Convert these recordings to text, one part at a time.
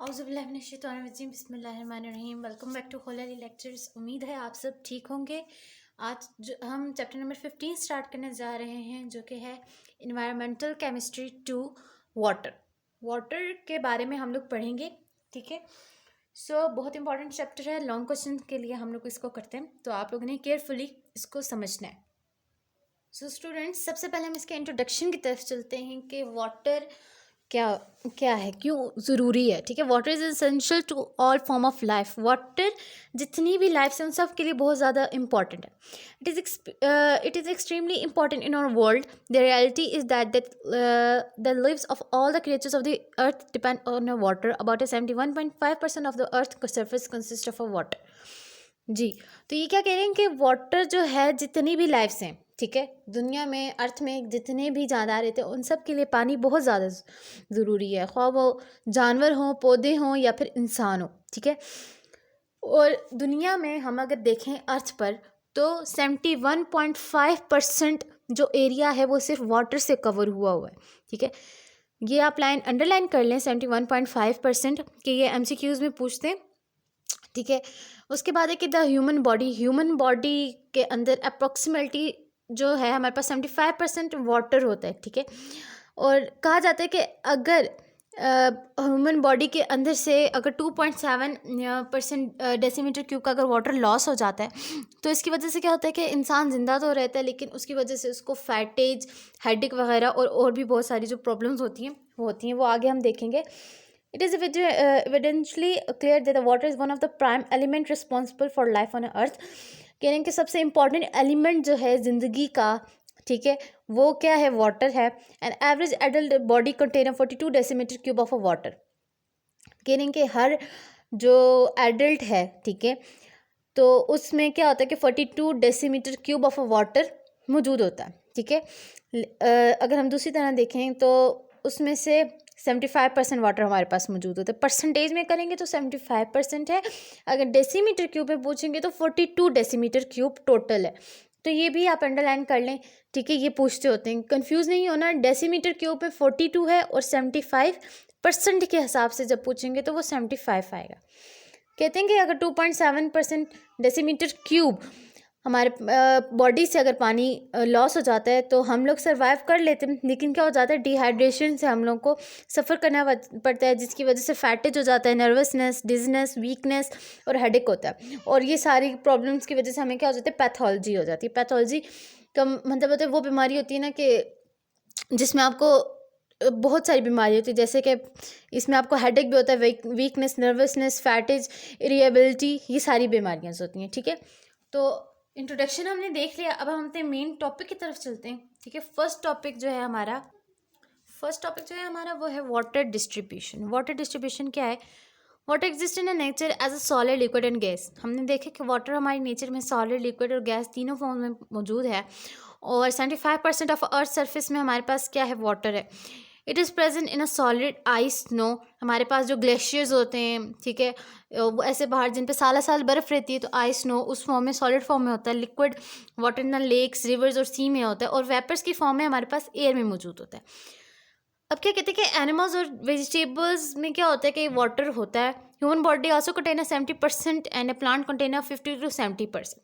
औज़ुबिल्लाहिमिनश्शैतानिर्रजीम बिस्मिल्लाहिर्रहमानिर्रहीम। Welcome back to holy lectures. उम्मीद है आप सब ठीक होंगे। आज जो हम चैप्टर नंबर 15 स्टार्ट करने जा रहे हैं, जो कि है environmental chemistry two water. Water के बारे में हम लोग पढ़ेंगे, ठीक है। बहुत इंपॉर्टेंट चैप्टर है। लॉन्ग क्वेश्चन के लिए हम लोग इसको करते हैं, तो आप लोगों ने केयरफुली इसको समझना है। स्टूडेंट्स, सबसे पहले हम इसके इंट्रोडक्शन की तरफ चलते हैं कि वाटर क्या क्या है, क्यों ज़रूरी है, ठीक है। Water is essential to all form of life. Water जितनी भी लाइफ है उन सब के लिए बहुत ज़्यादा इंपॉर्टेंट है। It is extremely important in our world. The reality is that the lives of all the creatures of the earth depend on water. About 71.5% of the earth surface consist of water. जी, तो ये क्या कह रहे हैं कि water जो है, जितनी भी लाइफ्स हैं, ठीक है, दुनिया में अर्थ में जितने भी जानदार रहते हैं उन सब के लिए पानी बहुत ज़्यादा ज़रूरी है, ख्वाह वो जानवर हों, पौधे हों या फिर इंसान हो, ठीक है। और दुनिया में हम अगर देखें अर्थ पर, तो 71.5% जो एरिया है वो सिर्फ वाटर से कवर हुआ है, ठीक है। ये आप लाइन अंडरलाइन कर लें, 71.5%, कि ये MCQs में पूछते हैं, ठीक है। उसके बाद है कि द ह्यूमन बॉडी के अंदर अप्रॉक्सीमेटली जो है हमारे पास 75% वाटर होता है, ठीक है। और कहा जाता है कि अगर ह्यूमन बॉडी के अंदर से अगर 2.7% डेसीमीटर क्यूब का अगर वाटर लॉस हो जाता है, तो इसकी वजह से क्या होता है कि इंसान ज़िंदा तो रहता है, लेकिन उसकी वजह से उसको फैटेज, हेडेक वगैरह और भी बहुत सारी जो प्रॉब्लम्स होती हैं वो आगे हम देखेंगे। It is evidently clear that the water is one of the prime element responsible for life on earth. कह रहे हैं कि सबसे इम्पॉर्टेंट एलिमेंट जो है ज़िंदगी का, ठीक है, वो क्या है, वाटर है। An average adult body contain 42 decimetre cube of water. कह रहे हैं कि हर जो एडल्ट है, ठीक है, तो उसमें क्या होता है कि 42 डेसीमीटर क्यूब ऑफ वाटर मौजूद होता है, ठीक है। अगर हम दूसरी तरह देखें तो उसमें से 75% वाटर हमारे पास मौजूद होता है। परसेंटेज में करेंगे तो 75% है। अगर डेसीमीटर क्यूब में पूछेंगे तो 42 डेसीमीटर क्यूब टोटल है। तो ये भी आप अंडरलाइन कर लें, ठीक है। ये पूछते होते हैं, कंफ्यूज नहीं होना। डेसीमीटर क्यूब में 42 है और 75% के हिसाब से जब पूछेंगे तो वो 75 आएगा। कहते हैं कि अगर 2.7% डेसीमीटर क्यूब हमारे बॉडी से अगर पानी लॉस हो जाता है तो हम लोग सर्वाइव कर लेते हैं, लेकिन क्या हो जाता है, डिहाइड्रेशन से हम लोग को सफ़र करना पड़ता है, जिसकी वजह से फैटेज हो जाता है, नर्वसनेस, डिजनेस, वीकनेस और हेडेक होता है। और ये सारी प्रॉब्लम्स की वजह से हमें क्या हो जाता है, पैथोलॉजी हो जाती है। पैथोलॉजी का मतलब होता है वो बीमारी होती है ना, कि जिसमें आपको बहुत सारी बीमारी होती है, जैसे कि इसमें आपको हेडेक भी होता है, वीकनेस, नर्वसनेस, फैटेज, इरिएबिलिटी, ये सारी बीमारियाँ होती हैं, ठीक है। तो इंट्रोडक्शन हमने देख लिया, अब हम अपने मेन टॉपिक की तरफ चलते हैं, ठीक है। फर्स्ट टॉपिक जो है हमारा वो है वाटर डिस्ट्रीब्यूशन। वाटर डिस्ट्रीब्यूशन क्या है? Water exist in nature as a solid, liquid and gas. हमने देखा कि वाटर हमारे नेचर में सॉलिड, लिक्विड और गैस तीनों फॉर्म में मौजूद है, और 75% ऑफ अर्थ सरफेस में हमारे पास क्या है, वाटर है। It is present in a solid ice, snow. हमारे पास जो ग्लेशियर्स होते हैं, ठीक है, वो ऐसे बाहर जिन पे साल साल बर्फ़ रहती है, तो आइस, स्नो उस फॉर्म में, सॉलिड फॉर्म में होता है। Liquid water in lakes, rivers और सी में होता है, और वेपर्स की फॉर्म में हमारे पास एयर में मौजूद होता है। अब क्या कहते हैं कि एनिमल्स और वेजिटेबल्स में क्या होता है कि वाटर होता है। Human body also contain 70% and A plant contain 50 to 70%।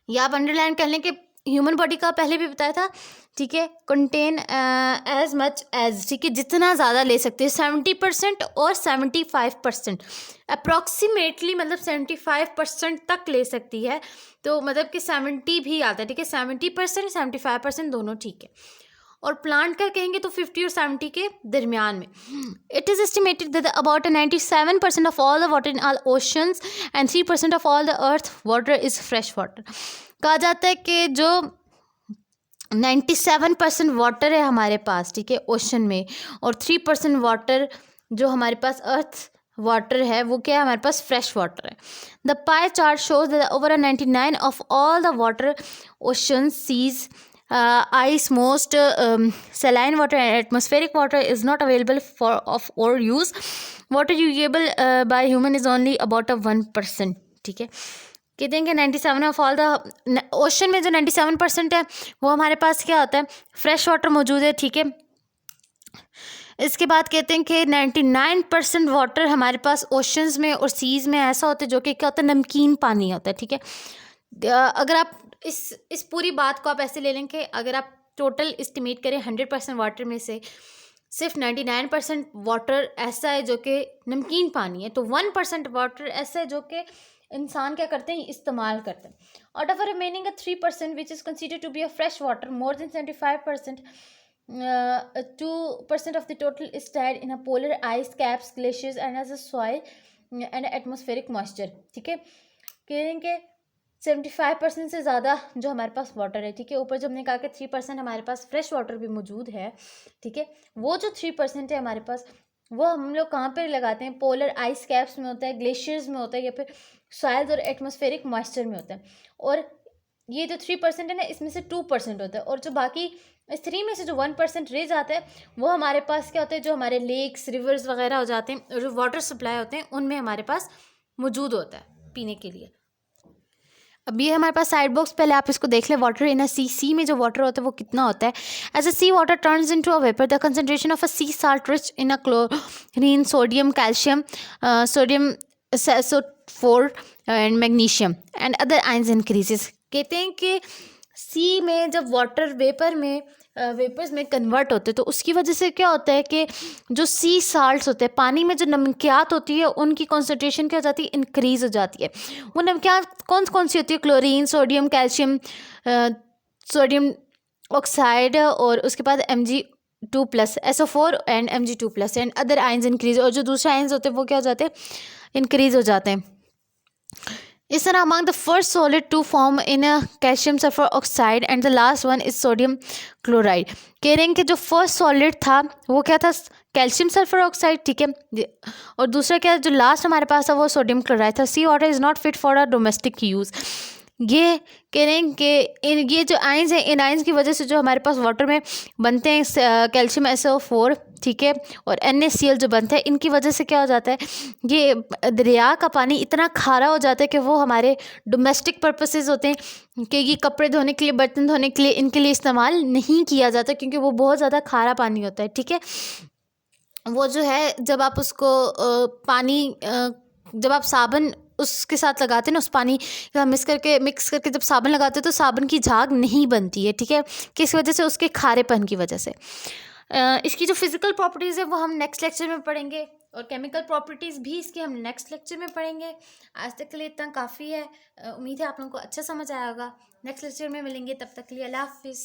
या आप अंडरलाइन कर लें कि ह्यूमन बॉडी का पहले भी बताया था, ठीक है, कंटेन एज मच एज, ठीक है, जितना ज़्यादा ले सकते हैं, 70% और 75%, अप्रॉक्सीमेटली मतलब 75% तक ले सकती है। तो मतलब कि 70 भी आता है, ठीक है, 70%, 75% दोनों, ठीक है। और प्लांट का कहेंगे तो 50 और 70 के दरमियान में। It is estimated that about 97% of all the water in all oceans and 3% of all the earth water is fresh water. कहा जाता है कि जो 97% वाटर है हमारे पास, ठीक है, ओशन में, और 3% वाटर जो हमारे पास अर्थ वाटर है वो क्या है, हमारे पास फ्रेश वाटर है। The pie chart shows that over 99 of all the water, ocean, seas, ice, most saline water and atmospheric water is not available for of or use. Water usable by human is only about a 1%, ठीक है। कहते हैं कि 97 of all the ocean में जो 97% है वो हमारे पास क्या होता है, फ्रेश वाटर मौजूद है, ठीक है। इसके बाद कहते हैं कि 99% वाटर हमारे पास ओशंस में और सीज़ में ऐसा होता है जो कि क्या होता है, नमकीन पानी होता है, ठीक है। अगर आप इस पूरी बात को आप ऐसे ले लें कि अगर आप टोटल एस्टिमेट करें 100% वाटर में से सिर्फ 99% वाटर ऐसा है जो कि नमकीन पानी है, तो 1% वाटर ऐसा है जो कि इंसान क्या करते हैं, इस्तेमाल करते हैं। Out of remaining 3% which is considered to be a fresh water, more than 75%, 2% of the total is tied in a polar ice caps, glaciers and as a soil and atmospheric moisture, ठीक है। कह रहे हैं कि 75% से ज़्यादा जो हमारे पास वाटर है, ठीक है। ऊपर जब हमने कहा कि 3% हमारे पास फ्रेश वाटर भी मौजूद है, ठीक है। वो जो 3% है हमारे पास, वो हम लोग कहाँ पर लगाते हैं, पोलर आइस कैप्स में होता है, ग्लेशियर्स में होता है, या फिर सॉइल्स और एटमॉस्फेरिक मॉइस्चर में होता है। और ये जो 3% है ना, इसमें से 2% होता है, और जो बाकी इस 3 में से जो 1% रह जाता है वो हमारे पास क्या होता है, जो हमारे लेक्स रिवर्स वगैरह हो जाते हैं और जो वाटर सप्लाई होते हैं उनमें हमारे पास मौजूद होता है पीने के लिए। अब ये हमारे पास साइड बॉक्स, पहले आप इसको देख लें। वाटर इन अ सी में जो वाटर होता है वो कितना होता है। As a sea water turns into a vapour, the concentration of a sea salt rich in a chlorine, sodium, calcium, sodium four and magnesium and other ions increases. कहते हैं कि सी में जब वाटर वेपर में vapours में convert होते हैं तो उसकी वजह से क्या होता है कि जो सी साल्ट्स होते हैं, पानी में जो नमकियात होती है, उनकी कॉन्सेंट्रेशन क्या हो जाती है, इंक्रीज़ हो जाती है। वो नमकियात कौन कौन सी होती है, chlorine, sodium, calcium, sodium oxide, और उसके बाद Mg2+, SO4 and Mg2+ and other ions increase. और जो दूसरे आयंस होते हैं वो क्या हो जाते हैं, इंक्रीज हो जाते हैं। इस तरह among the first solid to form in a calcium sulfur oxide and the last one is sodium chloride। कह रहे हैं कि जो फर्स्ट सॉलिड था वो क्या था, कैल्शियम सल्फर ऑक्साइड, ठीक है। और दूसरा क्या, जो लास्ट हमारे पास था वो सोडियम क्लोराइड था। Sea water is not fit for a domestic use. ये कह रहे हैं कि ये जो आयंस हैं, इन आयंस की वजह से जो हमारे पास वाटर में बनते हैं कैल्शियम SO4, ठीक है, और NaCl जो बनता है, इनकी वजह से क्या हो जाता है, ये दरिया का पानी इतना खारा हो जाता है कि वो हमारे डोमेस्टिक पर्पसेस होते हैं कि ये कपड़े धोने के लिए, बर्तन धोने के लिए, इनके लिए इस्तेमाल नहीं किया जाता क्योंकि वो बहुत ज़्यादा खारा पानी होता है, ठीक है। वो जो है जब आप उसको जब आप साबुन उसके साथ लगाते हैं ना, उस पानी का मिक्स करके जब साबुन लगाते हैं तो साबुन की झाग नहीं बनती है, ठीक है। किस वजह से, उसके खारेपन की वजह से। इसकी जो फिज़िकल प्रॉपर्टीज़ है वो हम नेक्स्ट लेक्चर में पढ़ेंगे, और केमिकल प्रॉपर्टीज़ भी इसकी हम नेक्स्ट लेक्चर में पढ़ेंगे। आज तक के लिए इतना काफ़ी है। उम्मीद है आप लोगों को अच्छा समझ आया होगा। नेक्स्ट लेक्चर में मिलेंगे, तब तक के लिए अल्लाह हाफिज़।